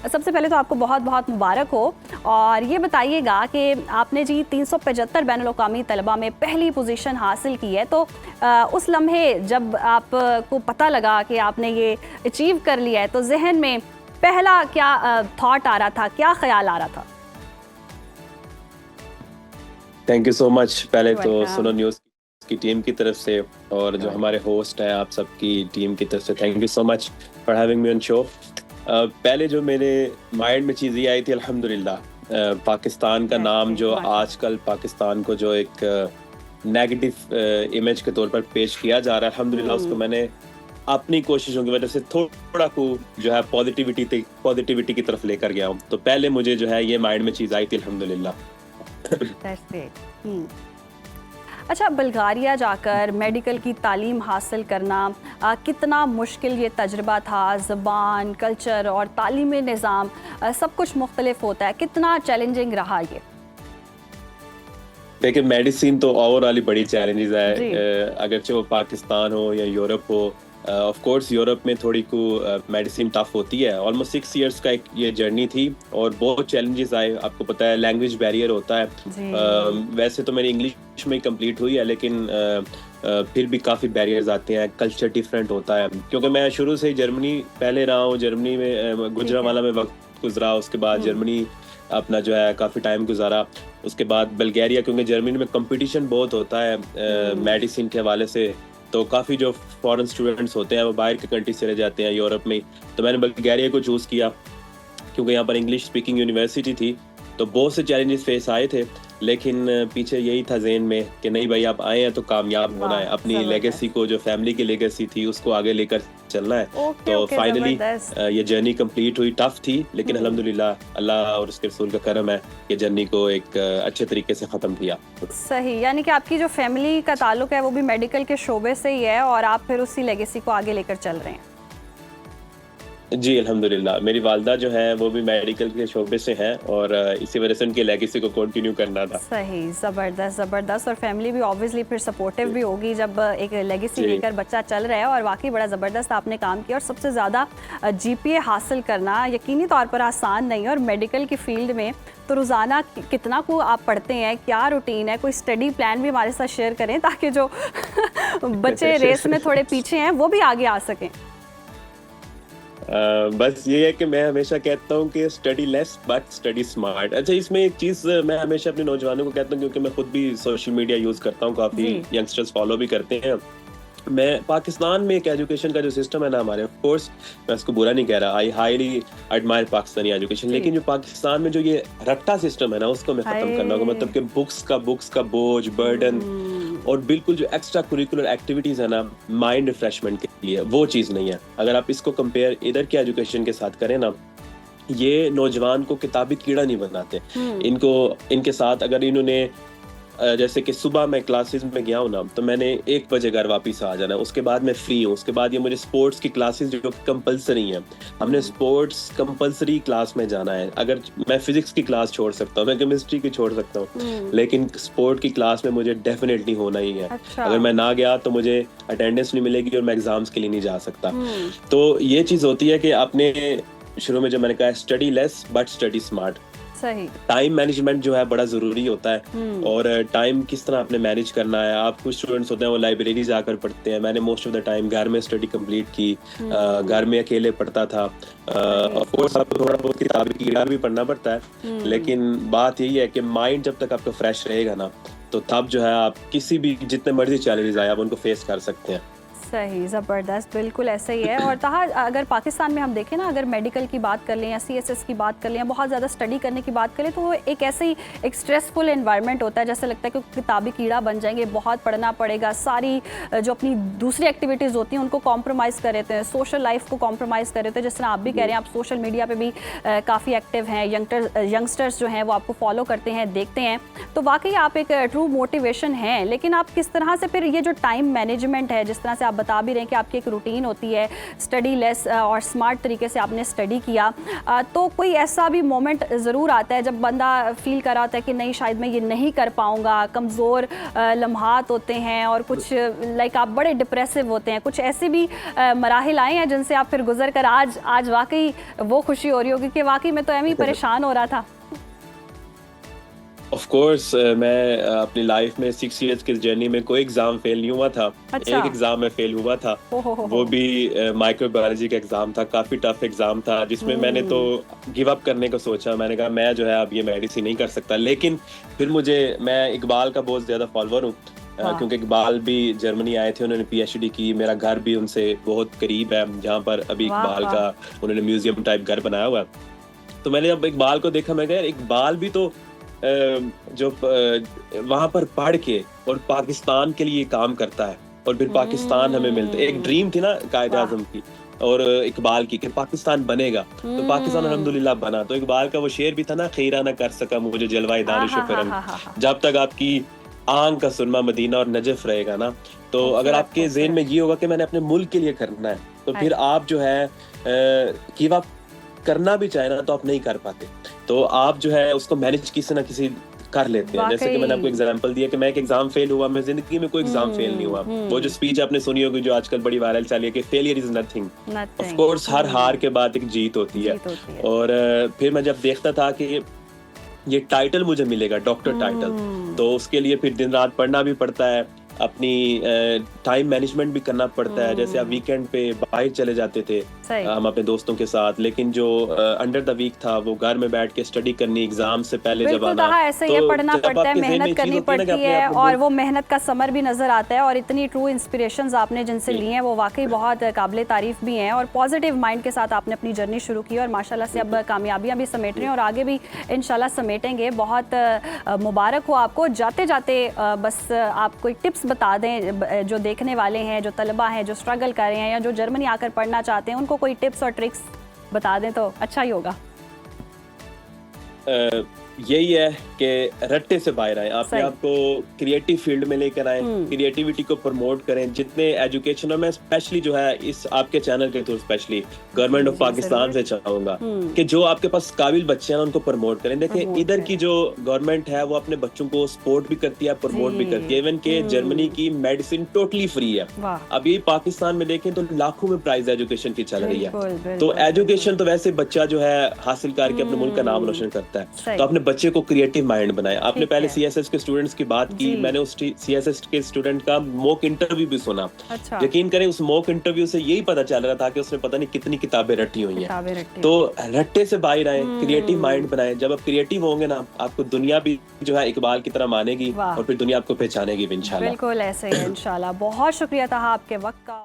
सबसे पहले तो आपको बहुत बहुत मुबारक हो। और ये बताइएगा कि आपने जी 375 बैनुल-अक़वामी तलबा में पहली पोजीशन हासिल की है, तो उस लम्हे जब आपको पता लगा कि आपने ये अचीव कर लिया है, तो जहन में पहला क्या थॉट आ रहा था, क्या ख्याल आ रहा था? Thank you so much. पहले तो सुनो न्यूज़ की टीम की तरफ से और जो हमारे होस्ट हैं आप सबकी टीम की तरफ से thank you so much for having me on show. पहले जो मेरे माइंड में चीज़ ये आई थी, अल्हम्दुलिल्लाह पाकिस्तान का नाम जो आजकल पाकिस्तान को जो एक नेगेटिव इमेज के तौर पर पेश किया जा रहा है, अल्हम्दुलिल्लाह उसको मैंने अपनी कोशिशों की वजह से थोड़ा को जो है पॉजिटिविटी की तरफ लेकर गया हूँ। तो पहले मुझे जो है ये माइंड में चीज़ आई थी, अल्हम्दुलिल्लाह। अच्छा, बुल्गारिया जाकर मेडिकल की तालीम हासिल करना कितना मुश्किल ये तजुर्बा था? ज़बान, कल्चर और तालीमी निज़ाम सब कुछ मुख्तलिफ होता है, कितना चैलेंजिंग रहा ये? देखिए, मेडिसिन तो ओवरऑल ही बड़ी चैलेंजेस है, अगरचे वो पाकिस्तान हो या यूरोप हो। ऑफ कोर्स यूरोप में थोड़ी को मेडिसिन टफ होती है। ऑलमोस्ट 6 इयर्स का एक ये जर्नी थी और बहुत चैलेंजेस आए। आपको पता है लैंग्वेज बैरियर होता है। वैसे तो मेरी इंग्लिश में कंप्लीट हुई है, लेकिन फिर भी काफ़ी बैरियर्स आते हैं। कल्चर डिफरेंट होता है, क्योंकि मैं शुरू से ही जर्मनी पहले रहा हूँ। जर्मनी में गुजरांवाला में वक्त गुजरा, उसके बाद जर्मनी अपना जो है काफ़ी टाइम गुजारा। उसके बाद बल्गारिया, क्योंकि जर्मनी में कंपटीशन बहुत होता है मेडिसिन के हवाले से, तो काफ़ी जो फॉरेन स्टूडेंट्स होते हैं वो बाहर के कंट्री चले जाते हैं यूरोप में। तो मैंने बल्गारिया को चूज़ किया क्योंकि यहाँ पर इंग्लिश स्पीकिंग यूनिवर्सिटी थी। तो बहुत से चैलेंजेस फेस आए थे, लेकिन पीछे यही था ज़हन में कि नहीं भाई, आप आए हैं तो कामयाब होना है। अपनी लेगेसी को, जो फैमिली की लेगेसी थी, उसको आगे लेकर चलना है। तो फाइनली ये जर्नी कंप्लीट हुई। टफ थी, लेकिन अल्हम्दुलिल्लाह अल्लाह और उसके रसूल का करम है कि जर्नी को एक अच्छे तरीके से ख़त्म किया। सही, यानी कि आपकी जो फैमिली का ताल्लुक है वो भी मेडिकल के शोबे से ही है और आप फिर उसी लेगेसी को आगे लेकर चल रहे हैं। जी अल्हम्दुलिल्लाह, मेरी वालदा जो है वो भी मेडिकल के शोबे से हैं और इसी वजह से उनकी लेगेसी को कंटिन्यू करना था। सही, ज़बरदस्त ज़बरदस्त। और फैमिली भी ऑब्वियसली फिर सपोर्टिव भी होगी जब एक लेगेसी लेकर बच्चा चल रहा है। और वाकई बड़ा ज़बरदस्त आपने काम किया। और सबसे ज़्यादा GPA हासिल करना यकीनी तौर पर आसान नहीं है। और मेडिकल की फील्ड में तो रोज़ाना कितना को आप पढ़ते हैं, क्या रूटीन है? कोई स्टडी प्लान भी हमारे साथ शेयर करें ताकि जो बच्चे रेस में थोड़े पीछे हैं वो भी आगे आ सकें। बस ये है कि मैं हमेशा कहता हूँ कि study less but study smart. अच्छा, इसमें एक चीज़ मैं हमेशा अपने नौजवानों को कहता हूँ, क्योंकि मैं खुद भी सोशल मीडिया यूज़ करता हूँ, काफ़ी यंगस्टर्स फॉलो भी करते हैं। मैं पाकिस्तान में एक एजुकेशन का जो सिस्टम है ना हमारे, ऑफ कोर्स मैं इसको बुरा नहीं कह रहा, I highly admire Pakistani education, लेकिन जो पाकिस्तान में जो ये रट्टा सिस्टम है ना, उसको मैं ख़त्म करना होगा। मतलब कि बुक्स का बोझ, बर्डन और बिल्कुल जो एक्स्ट्रा कुरिकुलर एक्टिविटीज़ है ना माइंड रिफ्रेशमेंट के लिए, वो चीज़ नहीं है। अगर आप इसको कंपेयर इधर के एजुकेशन के साथ करें ना, ये नौजवान को किताबी कीड़ा नहीं बनाते। इनके साथ अगर इन्होंने जैसे कि सुबह मैं क्लासेस में गया हूँ ना, तो मैंने 1 बजे घर वापस आ जाना है। उसके बाद मैं फ्री हूँ। उसके बाद ये मुझे स्पोर्ट्स की क्लासेस जो कंपलसरी हैं, हमने स्पोर्ट्स कंपलसरी क्लास में जाना है। अगर मैं फिजिक्स की क्लास छोड़ सकता हूँ, मैं केमिस्ट्री की छोड़ सकता हूँ, लेकिन स्पोर्ट की क्लास में मुझे डेफिनेटली होना ही है। अगर मैं ना गया तो मुझे अटेंडेंस नहीं मिलेगी और मैं एग्जाम्स के लिए नहीं जा सकता। तो ये चीज़ होती है कि आपने शुरू में जो मैंने कहा, study less but study smart. सही, टाइम मैनेजमेंट जो है बड़ा ज़रूरी होता है। और टाइम किस तरह आपने मैनेज करना है। आप कुछ स्टूडेंट्स होते हैं वो लाइब्रेरी जाकर पढ़ते हैं। मैंने मोस्ट ऑफ द टाइम घर में स्टडी कंप्लीट की, घर में अकेले पढ़ता था। ऑफ कोर्स आपको थोड़ा बहुत किताबी कीड़ा भी पढ़ना पड़ता है, लेकिन बात यही है कि माइंड जब तक आपका फ्रेश रहेगा ना, तो तब जो है आप किसी भी जितने मर्जी चैलेंजेस आए आप उनको फेस कर सकते हैं। सही, ज़बरदस्त, बिल्कुल ऐसा ही है। और तहा अगर पाकिस्तान में हम देखें ना, अगर मेडिकल की बात कर लें या CSS की बात कर लें या बहुत ज़्यादा स्टडी करने की बात करें, तो वो एक ऐसे ही एक स्ट्रेसफुल एनवायरनमेंट होता है। जैसे लगता है कि किताबी कीड़ा बन जाएंगे, बहुत पढ़ना पड़ेगा, सारी जो अपनी दूसरी एक्टिविटीज़ होती हैं उनको कॉम्प्रोमाइज़ कर देते हैं, सोशल लाइफ को कॉम्प्रोमाइज़ कर देते हैं। जिस तरह आप भी कह रहे हैं, आप सोशल मीडिया पर भी काफ़ी एक्टिव हैं, यंगस्टर्स जो हैं वो आपको फॉलो करते हैं, देखते हैं, तो वाकई आप एक ट्रू मोटिवेशन हैं। लेकिन आप किस तरह से फिर ये जो टाइम मैनेजमेंट है, जिस तरह से आप आप बता भी रहे हैं कि आपकी एक रूटीन होती है, स्टडी लेस और स्मार्ट तरीके से आपने स्टडी किया, तो कोई ऐसा भी मोमेंट ज़रूर आता है जब बंदा फील कर रहा होता है कि नहीं शायद मैं ये नहीं कर पाऊँगा, कमज़ोर लम्हात होते हैं और कुछ लाइक आप बड़े डिप्रेसिव होते हैं, कुछ ऐसे भी मराहिल आए हैं जिनसे आप फिर गुजर कर आज वाकई वो खुशी हो रही होगी कि वाकई मैं तो एम ही परेशान हो रहा था? ऑफ कोर्स मैं अपनी लाइफ में 6 इयर्स की जर्नी में कोई एग्जाम फेल नहीं हुआ था। अच्छा। एक एग्जाम में फेल हुआ था, वो भी माइक्रोबायोलॉजी का एग्जाम था, काफी टफ एग्जाम था, जिसमें मैंने तो गिव अप करने को सोचा। मैंने कहा मैं जो है अब ये मेडिसिन नहीं कर सकता, लेकिन फिर मैं इकबाल का बहुत ज्यादा फॉलोअर हूँ, क्योंकि इकबाल भी जर्मनी आए थे, उन्होंने पीएचडी की, मेरा घर भी उनसे बहुत करीब है, जहाँ पर अभी इकबाल का उन्होंने म्यूजियम टाइप घर बनाया हुआ है। तो मैंने जब इकबाल को देखा, मैं कहा यार इकबाल भी तो जो वहां पर पढ़ के और पाकिस्तान के लिए काम करता है और फिर पाकिस्तान हमें मिलता है। एक ड्रीम थी ना कायद आजम की और इकबाल की कि पाकिस्तान बनेगा, तो पाकिस्तान अल्हम्दुलिल्लाह बना। तो इकबाल का वो शेर भी था ना, खीरा ना कर सका मुझे जलवाए दानिश फिरन, जब तक आपकी आंख का सुरमा मदीना और नजफ रहेगा ना। तो अगर आपके ज़हन में ये होगा कि मैंने अपने मुल्क के लिए करना है, तो फिर आप जो है कि आप करना भी चाहे ना तो आप नहीं कर पाते, तो आप जो है उसको मैनेज किसी ना किसी कर लेते हैं। जैसे कि मैंने आपको एग्जांपल दिया कि मैं एक एग्जाम फेल हुआ, मैं जिंदगी में कोई एग्जाम फेल नहीं हुआ। वो जो स्पीच आपने सुनी होगी जो आजकल बड़ी वायरल चली है कि failure is nothing, of course हर हार के बाद एक जीत होती है। और फिर मैं जब देखता था कि ये टाइटल मुझे मिलेगा, डॉक्टर टाइटल, तो उसके लिए फिर दिन रात पढ़ना भी पड़ता है, अपनी टाइम मैनेजमेंट भी करना पड़ता है। जैसे आप वीकेंड पे बाहर चले जाते थे हम अपने दोस्तों के साथ, लेकिन जो अंडर द वीक था वो घर में बैठ के स्टडी करनी, एग्जाम से पहले जब आना, ऐसे ही पढ़ना पड़ता है, मेहनत करनी पड़ती है और वो मेहनत का समर भी नजर आता है। और इतनी ट्रू इंस्पिरेशंस आपने जिनसे ली हैं वो वाकई बहुत काबिले तारीफ भी हैं, और पॉजिटिव माइंड के साथ आपने अपनी जर्नी शुरू की और माशाल्लाह से अब कामयाबियां भी समेट रहे हैं और आगे भी इंशाल्लाह समेटेंगे। बहुत मुबारक हो आपको। जाते जाते बस आप कोई टिप्स बता दें जो देखने वाले हैं, जो तलबा हैं, जो स्ट्रगल कर रहे हैं या जो जर्मनी आकर पढ़ना चाहते हैं, उनको कोई टिप्स और ट्रिक्स बता दें तो अच्छा ही होगा। यही है कि रट्टे से बाहर आए, अपने आप को क्रिएटिव फील्ड में लेकर आए, क्रिएटिविटी को प्रमोट करें। जितने एजुकेशन में स्पेशली जो है इस आपके चैनल के through specially government of Pakistan से चाहूंगा कि जो आपके पास काबिल बच्चे हैं उनको प्रमोट करें। देखें इधर की जो गवर्नमेंट है वो अपने बच्चों को सपोर्ट भी करती है, प्रमोट भी करती है। इवन के जर्मनी की मेडिसिन टोटली फ्री है। अभी पाकिस्तान में देखें तो लाखों में प्राइस एजुकेशन की चल रही है। तो एजुकेशन तो वैसे बच्चा जो है हासिल करके अपने मुल्क का नाम रोशन करता है, तो अपने बच्चे को क्रिएटिव माइंड बनाए। आपने पहले सीएसएस के स्टूडेंट्स की बात की, मैंने उस सीएसएस के स्टूडेंट का मॉक इंटरव्यू भी सुना। अच्छा। यकीन करें उस मॉक इंटरव्यू से यही पता चल रहा था कि उसने पता नहीं कितनी किताबें रटी हुई हैं। तो रट्टे से बाहर आए, क्रिएटिव माइंड बनाए। जब आप क्रिएटिव होंगे ना, आपको दुनिया भी जो है इकबाल की तरह मानेगी और फिर दुनिया आपको पहचानेगी इंशाल्लाह। बिल्कुल ऐसे ही इंशाल्लाह। बहुत शुक्रिया था आपके वक्त का।